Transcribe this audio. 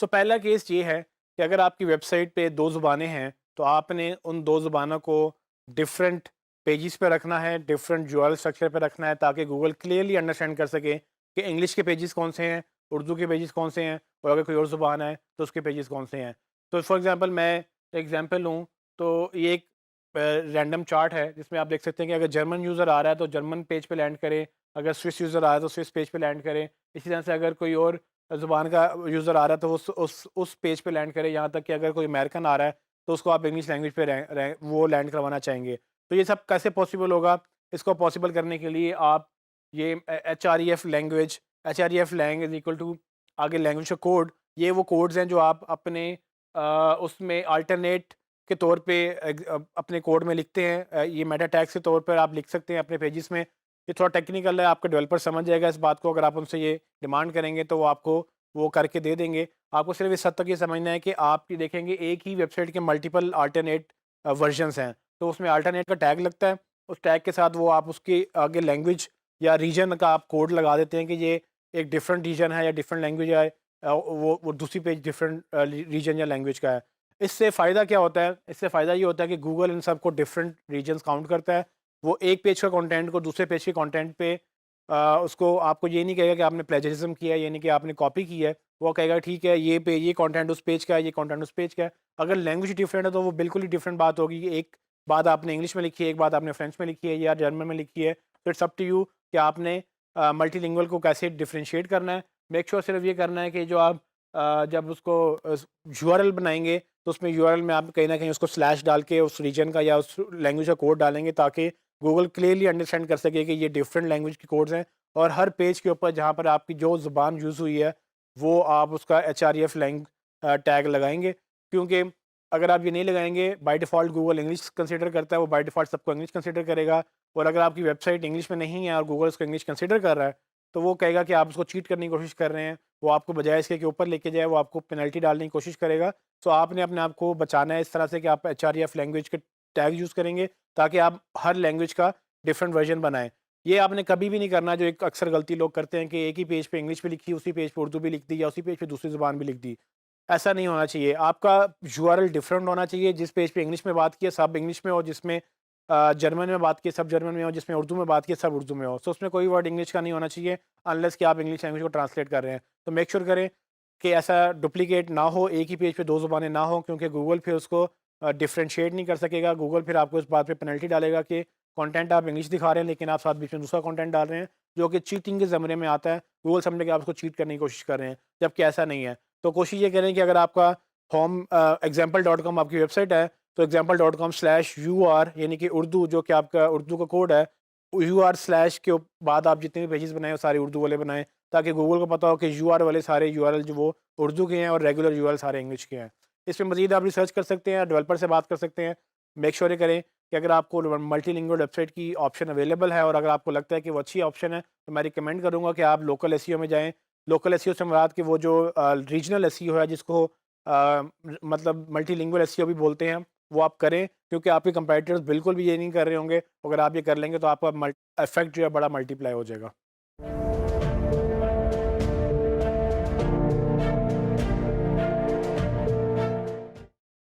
तो पहला केस ये है कि अगर आपकी वेबसाइट पे 2 ज़ुबानें हैं, तो आपने उन 2 ज़ुबानों को डिफरेंट पेजेस पे रखना है, डिफरेंट यूआरएल स्ट्रक्चर पे रखना है ताकि गूगल क्लियरली अंडरस्टैंड कर सके कि इंग्लिश के पेजेस कौन से हैं, उर्दू के पेजेस कौन से हैं और अगर कोई और ज़ुबान है तो उसके पेजेस कौन से हैं। तो फॉर एग्ज़ाम्पल मैं एग्ज़ाम्पल लूँ तो ये एक रैंडम चार्ट है जिसमें आप देख सकते हैं कि अगर जर्मन यूज़र आ रहा है तो जर्मन पेज पे लैंड करे, अगर स्विस यूज़र आ रहा है तो स्विस पेज पे लैंड करे। इसी तरह से अगर कोई और ज़ुबान का यूज़र आ रहा है तो उस पेज पे लैंड करे, यहाँ तक कि अगर कोई अमेरिकन आ रहा है तो उसको आप इंग्लिश लैंग्वेज पे वो लैंड करवाना चाहेंगे। तो ये सब कैसे पॉसिबल होगा? इसको पॉसिबल करने के लिए आप ये HREF language, HREF lang is equal to आगे लैंग्वेज का कोड, ये वो कोड्स हैं जो आप अपने उसमें अल्टरनेट के तौर पे अपने कोड में लिखते हैं। ये मेटा टैग्स के तौर पर आप लिख सकते हैं अपने पेजेस में। ये थोड़ा टेक्निकल है, आपका डेवलपर समझ जाएगा इस बात को, अगर आप उनसे ये डिमांड करेंगे तो वो आपको वो करके दे देंगे। आपको सिर्फ इस हद तक ये समझना है कि आप ये देखेंगे एक ही वेबसाइट के मल्टीपल अल्टरनेट वर्जन्स हैं, तो उसमें अल्टरनेट का टैग लगता है। उस टैग के साथ वो आप उसके आगे लैंग्वेज या रीजन का आप कोड लगा देते हैं कि ये एक डिफरेंट रीजन है या डिफरेंट लैंग्वेज है, वो दूसरी पेज डिफरेंट रीजन या लैंग्वेज का है। इससे फ़ायदा क्या होता है? इससे फ़ायदा ये होता है कि गूगल इन सबको डिफरेंट रीजन्स काउंट करता है। वो एक पेज का कंटेंट को दूसरे पेज के कंटेंट पे उसको आपको ये नहीं कहेगा कि आपने प्लेजरिज्म किया है, यानी कि आपने कॉपी की है। वो कहेगा ठीक है, ये कंटेंट उस पेज का है, ये कंटेंट उस पेज का है। अगर लैंग्वेज डिफरेंट है तो वो बिल्कुल ही डिफरेंट बात होगी कि एक बात आपने इंग्लिश में लिखी है, एक बात आपने फ्रेंच में लिखी है या जर्मन में लिखी है। तो इट्स अप टू यू कि आपने मल्टीलिंगुअल को कैसे डिफरेंशिएट करना है। मेक श्योर सिर्फ ये करना है कि जो आप जब उसको यूआरएल बनाएँगे तो उसमें यूआरएल में आप कहीं न कहीं उसको स्लैश डाल के उस रीजन का या उस लैंग्वेज का कोड डालेंगे ताकि गूगल क्लियरली अंडरस्टैंड कर सके कि ये डिफरेंट लैंग्वेज के कोड्स हैं और हर पेज के ऊपर जहाँ पर आपकी जो ज़ुबान यूज़ हुई है, वो आप उसका एचआरईएफ टैग लगाएँगे। क्योंकि अगर आप ये नहीं लगाएँगे, by default Google English consider करता है, वो बाय डिफ़ॉल्ट सबको इंग्लिश कंसीडर करेगा और अगर आपकी वेबसाइट इंग्लिश में नहीं है और गूगल उसको इंग्लिश कंसीडर कर रहा है, तो वो कहेगा कि आप उसको चीट करने की कोशिश कर रहे हैं। वो आपको बजाय इसके कि ऊपर लेके जाए, वो आपको पेनल्टी डालने की कोशिश करेगा। सो आपने अपने आप को बचाना है इस तरह से कि आप एचआरईएफ लैंग्वेज के टैग यूज़ करेंगे ताकि आप हर लैंग्वेज का डिफरेंट वर्जन बनाएँ। ये आपने कभी भी नहीं करना जो एक अक्सर गलती लोग करते हैं कि एक ही पेज पे इंग्लिश भी लिखी, उसी पेज पे उर्दू भी लिख दी या उसी पेज पे दूसरी ज़ुबान भी लिख दी। ऐसा नहीं होना चाहिए। आपका यूआरएल डिफरेंट होना चाहिए, जिस पेज पे इंग्लिश में बात की है सब इंग्लिश में हो, जिसमें जर्मन में बात की है सब जर्मन में हो, जिसमें उर्दू में बात की है सब उर्दू में हो। सो उसमें कोई वर्ड इंग्लिश का नहीं होना चाहिए अनलेस कि आप इंग्लिश लैंग्वेज को ट्रांसलेट कर रहे हैं। तो मेक श्योर करें कि ऐसा डुप्लिकेट ना हो, एक ही पेज पे 2 ज़ुबानें ना हो क्योंकि गूगल फिर उसको डिफरेंशिएट नहीं कर सकेगा। गूगल फिर आपको इस बात पे पेनल्टी डालेगा कि कंटेंट आप इंग्लिश दिखा रहे हैं लेकिन आप साथ बीच में दूसरा कंटेंट डाल रहे हैं, जो कि चीटिंग के ज़मरे में आता है। गूगल समझेगा कि आप उसको चीट करने की कोशिश कर रहे हैं, जबकि ऐसा नहीं है। तो कोशिश ये करें कि अगर आपका होम एग्जाम्पल.com आपकी वेबसाइट है, तो example.com/ur यानी कि उर्दू जो कि आपका उर्दू का कोड है, यूआर स्लैश के बाद आप जितने भी पेजेस बनाएँ वो सारे उर्दू वाले बनाएँ, ताकि गूगल को पता हो कि यूआर वाले सारे यूआरएल जो वो उर्दू के हैं और रेगुलर यूआरएल सारे इंग्लिश के हैं। इसमें मज़ीद आप रिसर्च कर सकते हैं, डेवलपर से बात कर सकते हैं। मेक श्योर ये करें कि अगर आपको मल्टीलिंगुअल वेबसाइट की ऑप्शन अवेलेबल है और अगर आपको लगता है कि वो अच्छी ऑप्शन है, तो मैं रिकमेंड करूँगा कि आप लोकल एसईओ में जाएँ। लोकल एसईओ से मुराद कि वो जो रीजनल एसईओ है जिसको मतलब मल्टीलिंगुअल एसईओ भी बोलते हैं, वो आप करें क्योंकि आपके कंपैटिटर्स बिल्कुल भी ये नहीं कर रहे होंगे। अगर आप ये कर लेंगे तो आपका इफ़ेक्ट जो है बड़ा मल्टीप्लाई हो जाएगा।